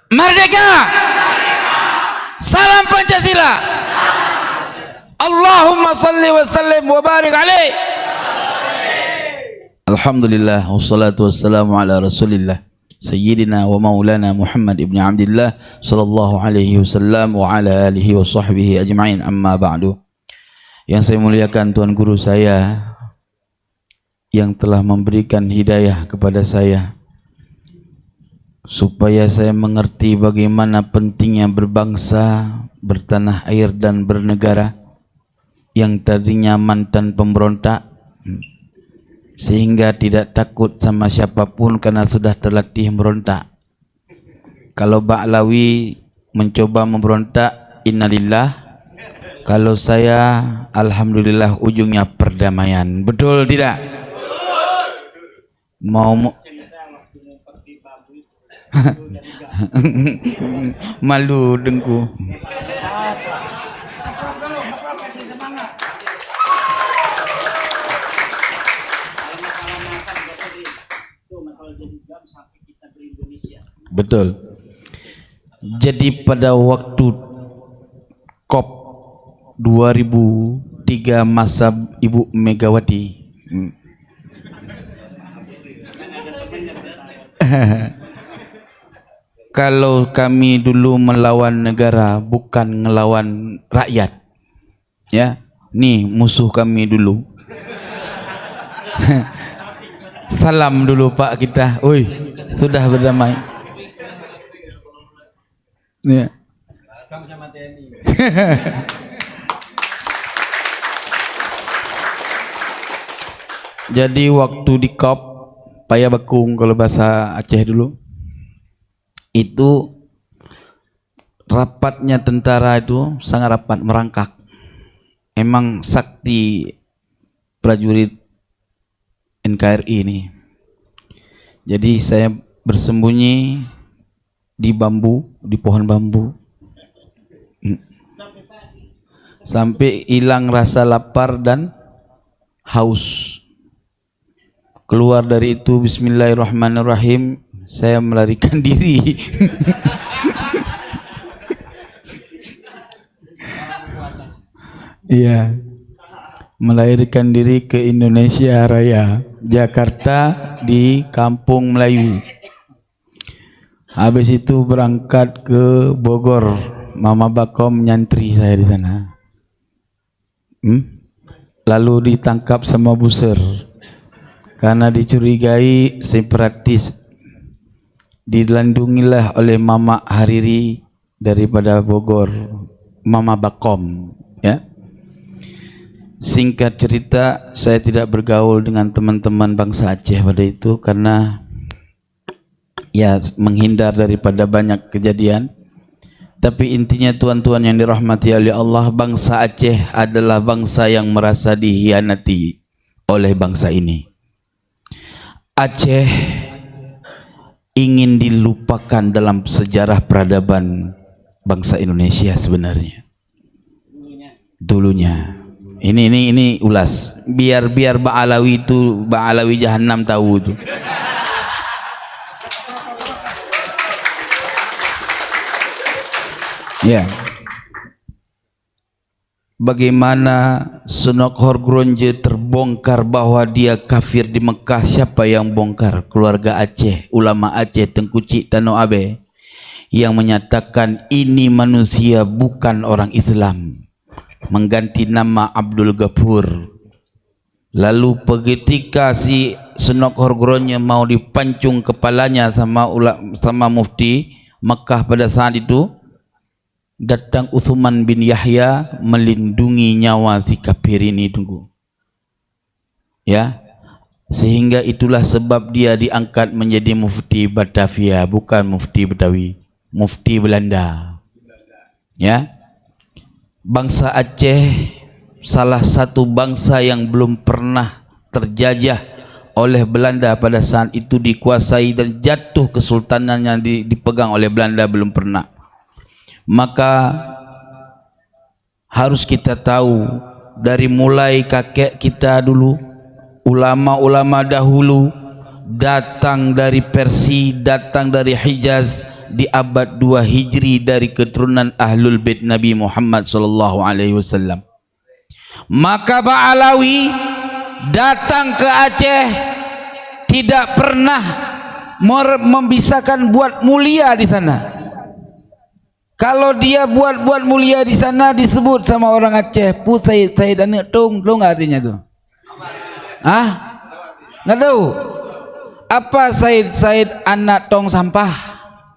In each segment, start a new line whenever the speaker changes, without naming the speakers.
Merdeka! Salam Pancasila! Allahumma salli wa sallim wa barik alaih. Alhamdulillah wassalatu wassalamu ala Rasulillah Sayyidina wa maulana Muhammad ibn Abdillah sallallahu alaihi wasallam wa ala alihi wa sahbihi ajma'in, amma ba'du. Yang saya muliakan Tuan Guru saya yang telah memberikan hidayah kepada saya supaya saya mengerti bagaimana pentingnya berbangsa, bertanah air dan bernegara, yang tadinya mantan pemberontak sehingga tidak takut sama siapapun karena sudah terlatih merontak. Kalau Ba'lawi mencoba memberontak, innalillah. Kalau saya, alhamdulillah, ujungnya perdamaian. Betul tidak? Mau malu dengku. Betul. Jadi pada waktu COP 2003 masa Ibu Megawati, kalau kami dulu melawan negara bukan ngelawan rakyat, ya, nih musuh kami dulu. Salam dulu Pak kita, oi, sudah berdamai. Ya. Jadi waktu di COP Payabakung, kalau bahasa Aceh dulu, itu rapatnya tentara itu sangat rapat, merangkak. Emang sakti prajurit NKRI ini. Jadi saya bersembunyi di bambu, di pohon bambu, sampai hilang rasa lapar dan haus. Keluar dari itu, bismillahirrahmanirrahim, saya melarikan diri. Iya, melarikan diri ke Indonesia Raya, Jakarta, di Kampung Melayu. Habis itu berangkat ke Bogor, Mama Bakom nyantri saya di sana. Lalu ditangkap sama buser karena dicurigai separatis. Dilandungilah oleh Mama Hariri daripada Bogor, Mama Bakom, ya. Singkat cerita, saya tidak bergaul dengan teman-teman bangsa Aceh pada itu karena ya menghindar daripada banyak kejadian. Tapi intinya tuan-tuan yang dirahmati oleh Allah, bangsa Aceh adalah bangsa yang merasa dihianati oleh bangsa ini. Aceh ingin dilupakan dalam sejarah peradaban bangsa Indonesia sebenarnya. Dulunya. Ini ulas. Biar Ba'lawi itu, Ba'lawi Jahannam tahu itu. Ya. Bagaimana Sunok Horgronje terbongkar bahwa dia kafir di Mekah. Siapa yang bongkar? Keluarga Aceh, ulama Aceh, Tengku Cik Tano Abe, yang menyatakan ini manusia bukan orang Islam, mengganti nama Abdul Ghafur. Lalu ketika si Sunok Horgronje mau dipancung kepalanya sama mufti Mekah pada saat itu, datang Utsman bin Yahya melindungi nyawa si kafir ini, tunggu. Ya. Sehingga itulah sebab dia diangkat menjadi mufti Batavia, bukan mufti Betawi, mufti Belanda. Ya. Bangsa Aceh salah satu bangsa yang belum pernah terjajah oleh Belanda pada saat itu, dikuasai dan jatuh kesultanan yang dipegang oleh Belanda belum pernah. Maka harus kita tahu dari mulai kakek kita dulu, ulama-ulama dahulu datang dari Persia, datang dari Hijaz, di abad 2 Hijri dari keturunan Ahlul Bait Nabi Muhammad sallallahu alaihi wasallam. Maka Ba'alawi datang ke Aceh tidak pernah membisahkan buat mulia di sana. Kalau dia buat mulia di sana disebut sama orang Aceh Pu Said anak tung artinya tuh. Nggak tahu. Apa Said anak tong sampah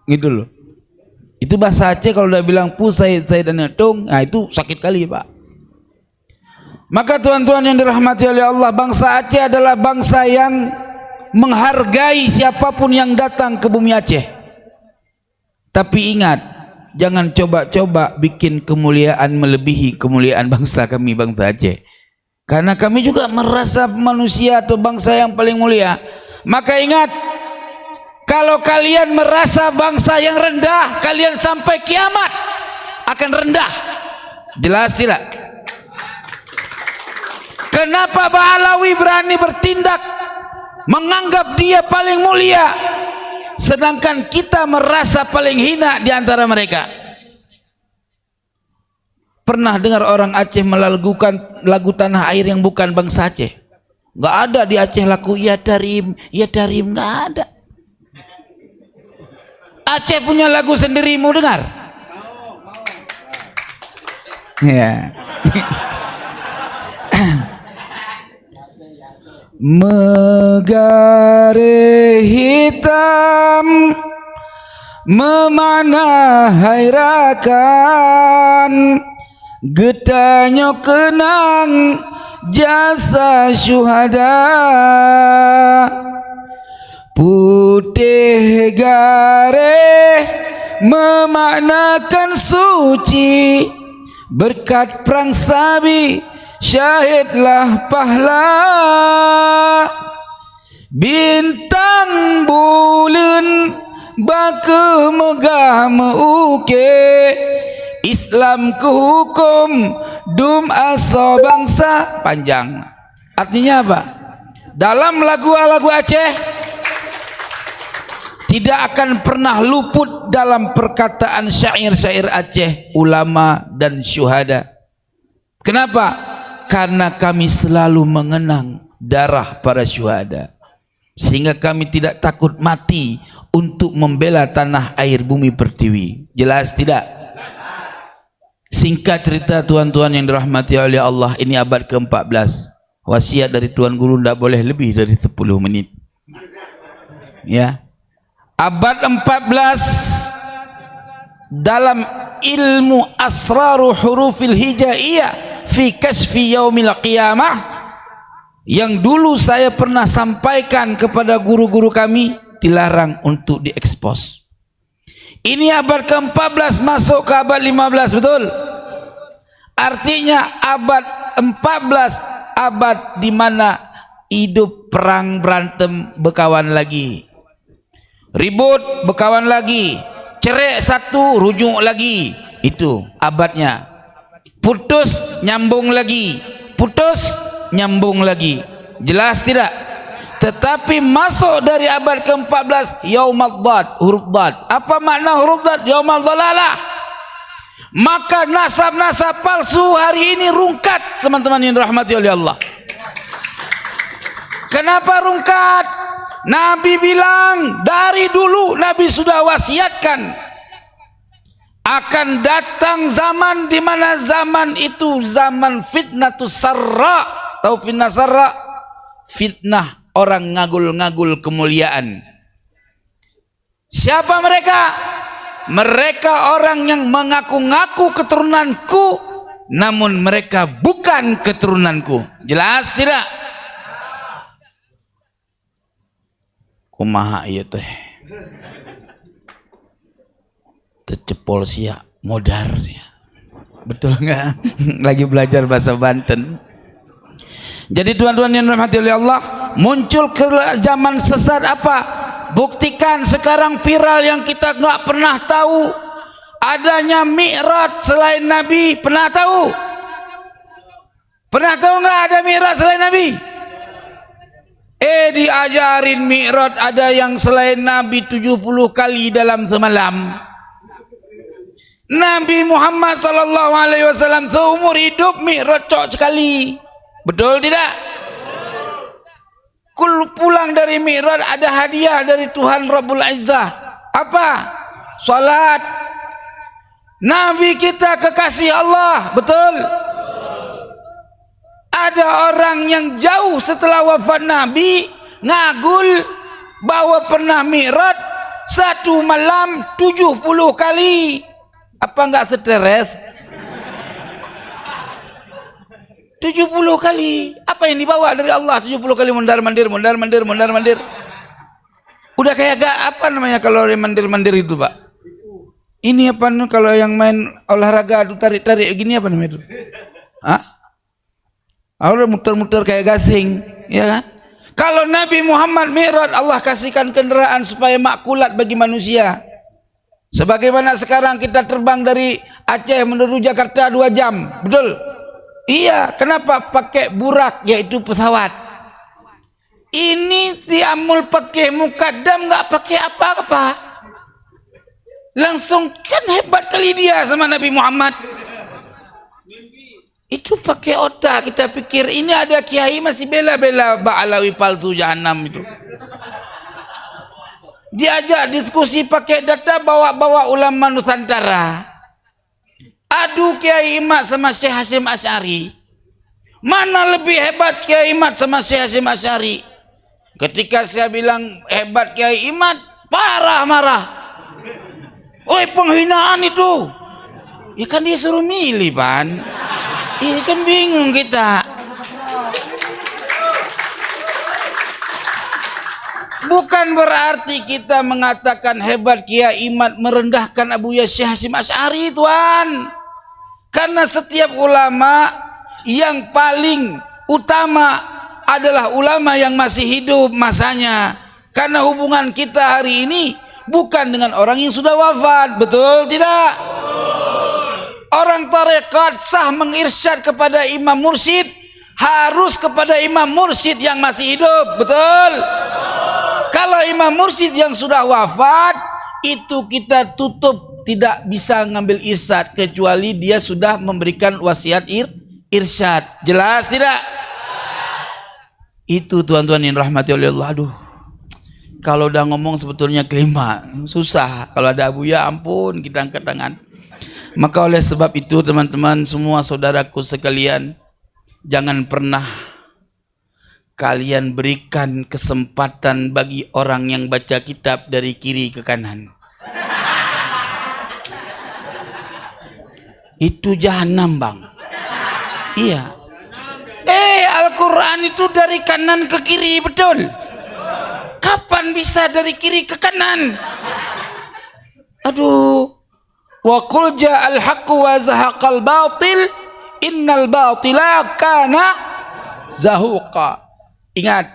gitu loh. Itu bahasa Aceh. Kalau udah bilang Pu Said anak tung, nah itu sakit kali Pak. Maka tuan-tuan yang dirahmati oleh Allah, bangsa Aceh adalah bangsa yang menghargai siapapun yang datang ke bumi Aceh. Tapi ingat, jangan coba-coba bikin kemuliaan melebihi kemuliaan bangsa kami, bangsa Aceh. Karena kami juga merasa manusia atau bangsa yang paling mulia. Maka ingat, kalau kalian merasa bangsa yang rendah, kalian sampai kiamat akan rendah. Jelas tidak? Kenapa Ba'alawi berani bertindak menganggap dia paling mulia, sedangkan kita merasa paling hina di antara mereka? Pernah dengar orang Aceh melagukan lagu tanah air yang bukan bangsa Aceh? Nggak ada di Aceh lagu ya darim, nggak ada. Aceh punya lagu sendiri, mau dengar? Ya. Megare hitam memana hairakan, getanya kenang jasa syuhada, putih gare memaknakan suci, berkat perang Sabi syahidlah pahla, bintang bulan baka megah meuke, Islam ke hukum dum asa bangsa. Panjang. Artinya apa? Dalam lagu-lagu Aceh tidak akan pernah luput dalam perkataan syair-syair Aceh, ulama dan syuhada. Kenapa? Karena kami selalu mengenang darah para syuhada, sehingga kami tidak takut mati untuk membela tanah air bumi pertiwi. Jelas tidak? Singkat cerita tuan-tuan yang dirahmati oleh Allah, ini abad ke-14. Wasiat dari Tuan Guru tidak boleh lebih dari 10 menit. Ya. Abad 14 dalam ilmu asraru hurufil hijaiyah fi kasfi yaumil qiyamah, yang dulu saya pernah sampaikan kepada guru-guru kami, dilarang untuk diekspos. Ini abad ke-14 masuk ke abad 15, betul? Artinya abad 14 abad di mana hidup perang berantem berkawan lagi, ribut berkawan lagi, cerai satu rujuk lagi. Itu abadnya. Putus nyambung lagi, putus nyambung lagi. Jelas tidak? Tetapi masuk dari abad ke-14 yaumad dhad, huruf dhad. Apa makna huruf dhad? Yaumad dhalalah. Maka nasab-nasab palsu hari ini rungkat, teman-teman yang dirahmati oleh Allah. Kenapa rungkat? Nabi bilang dari dulu, Nabi sudah wasiatkan akan datang zaman di mana zaman itu zaman fitnatus sarra. Tahu fitnah sarra? Fitnah orang ngagul-ngagul kemuliaan. Siapa mereka? Mereka orang yang mengaku-ngaku keturunanku, namun mereka bukan keturunanku. Jelas tidak? Kumaha ieu teh? Tecepol sia, modar sia. Betul enggak? Lagi belajar bahasa Banten. Jadi tuan-tuan yang dirahmati oleh Allah, muncul ke zaman sesat apa? Buktikan sekarang viral yang kita enggak pernah tahu adanya Mi'raj selain Nabi. Pernah tahu? Pernah tahu enggak ada Mi'raj selain Nabi? Diajarin Mi'raj ada yang selain Nabi 70 kali dalam semalam. Nabi Muhammad sallallahu alaihi wasallam seumur hidup Mi'raj cok sekali. Betul tidak? Pulang dari Mi'raj ada hadiah dari Tuhan Rabbul Izzah. Apa? Salat. Nabi kita kekasih Allah, betul? Ada orang yang jauh setelah wafat Nabi ngagul bahwa pernah Mi'raj satu malam 70 kali. Apa enggak stres? 70 kali. Apa yang dibawa dari Allah 70 kali mondar-mandir. Udah kayak gak apa namanya kalau mandir-mandir itu, Pak? Ini apa kalau yang main olahraga adu tarik-tarik gini apa namanya itu? Hah? Udah muter-muter kayak gasing, ya kan? Kalau Nabi Muhammad Mi'raj, Allah kasihkan kendaraan supaya makulat bagi manusia. Sebagaimana sekarang kita terbang dari Aceh menuju Jakarta 2 jam, betul? Iya, kenapa pakai burak yaitu pesawat? Ini si Amul pakai mukadam nggak pakai apa-apa. Langsung kan hebat kali dia sama Nabi Muhammad. Itu pakai otak. Kita pikir ini ada kiai masih bela-bela Ba'alawi palsu jahanam itu. Diajak diskusi pakai data, bawa-bawa ulama Nusantara. Adu Kiai Imad sama Syekh Hasyim Asy'ari. Mana lebih hebat Kiai Imad sama Syekh Hasyim Asy'ari? Ketika saya bilang hebat Kiai Imad, marah. Oi, penghinaan itu. Ya kan dia suruh milih, Pan. Iya kan bingung kita. Bukan berarti kita mengatakan hebat Kiai Imad merendahkan Abu Syekh Hasyim Asy'ari, Tuan. Karena setiap ulama yang paling utama adalah ulama yang masih hidup masanya. Karena hubungan kita hari ini bukan dengan orang yang sudah wafat, betul tidak? Orang tarekat sah mengirsyad kepada imam mursyid harus kepada imam mursyid yang masih hidup, betul? Kalau imam mursyid yang sudah wafat itu kita tutup, tidak bisa ngambil irsyad kecuali dia sudah memberikan wasiat irsyad. Jelas tidak? Itu tuan-tuan yang rahmati oleh Allah. Aduh, kalau udah ngomong sebetulnya kelima susah. Kalau ada Abuya ampun kita angkat tangan. Maka oleh sebab itu teman-teman semua saudaraku sekalian, jangan pernah kalian berikan kesempatan bagi orang yang baca kitab dari kiri ke kanan. Itu jahanam, Bang. Iya. Al-Quran itu dari kanan ke kiri, betul? Kapan bisa dari kiri ke kanan? Aduh. Wa qul ja'al haqqu wa zahaqal batil innal batila kana zahuqa. Ingat,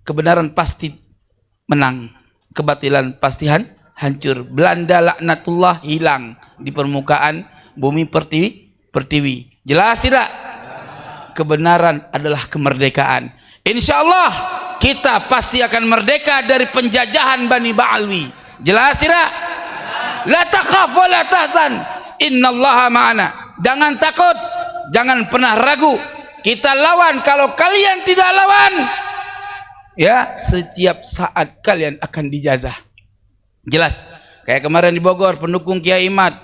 kebenaran pasti menang, kebatilan pasti hancur. Belanda laknatullah hilang di permukaan bumi pertiwi. Jelas tidak? Kebenaran adalah kemerdekaan. Insyaallah kita pasti akan merdeka dari penjajahan Bani Ba'alwi. Jelas tidak? La takhaf wa la tahzan, innallaha ma'ana. Jangan takut, jangan pernah ragu. Kita lawan. Kalau kalian tidak lawan, ya setiap saat kalian akan dijazah. Jelas. Kayak kemarin di Bogor, pendukung Kiai Imad,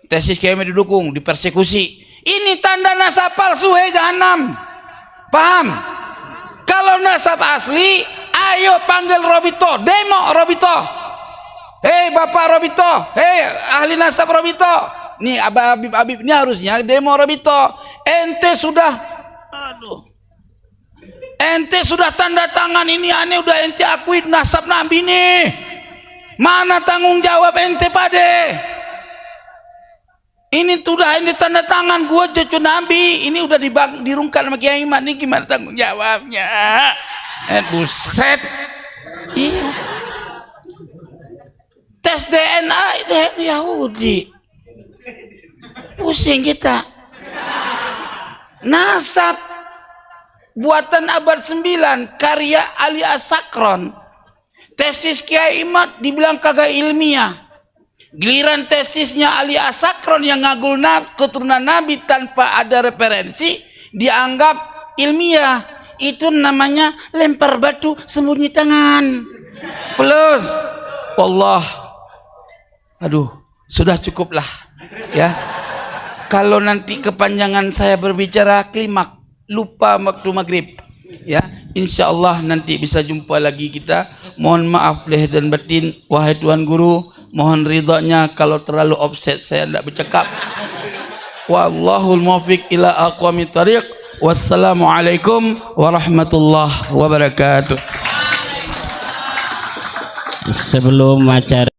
tesis Kiai Imad didukung, dipersekusi. Ini tanda nasab palsu, jahanam. Paham? Kalau nasab asli, ayo panggil Robito, demo Robito. Hei Bapak Robito, hei ahli nasab Robito. Nih Habib ini harusnya demo Robito. Ente sudah tanda tangan ini, aneh udah ente akui nasab Nabi nih. Mana tanggung jawab ente pade? Ini sudah ente tanda tangan, gua cucu Nabi. Ini udah dirungkan sama Kiai Imad, nih gimana tanggung jawabnya? Buset. Iya. Tes DNA Yahudi. Pusing kita. Nasab buatan abad 9, karya Ali As-Sakron. Tesis Kiai Imad dibilang kagak ilmiah. Giliran tesisnya Ali As-Sakron yang ngagul keturunan Nabi tanpa ada referensi dianggap ilmiah. Itu namanya lempar batu sembunyi tangan. Plus, wallah, aduh, sudah cukuplah ya. Kalau nanti kepanjangan saya berbicara klimak, lupa waktu maghrib ya. Insya Allah nanti bisa jumpa lagi kita. Mohon maaf lahir dan batin, wahai Tuan Guru, mohon ridhanya kalau terlalu offset saya tidak bercakap. Wallahul muwaffiq ila aqwamit thariq. Wassalamualaikum warahmatullahi wabarakatuh.
Sebelum acara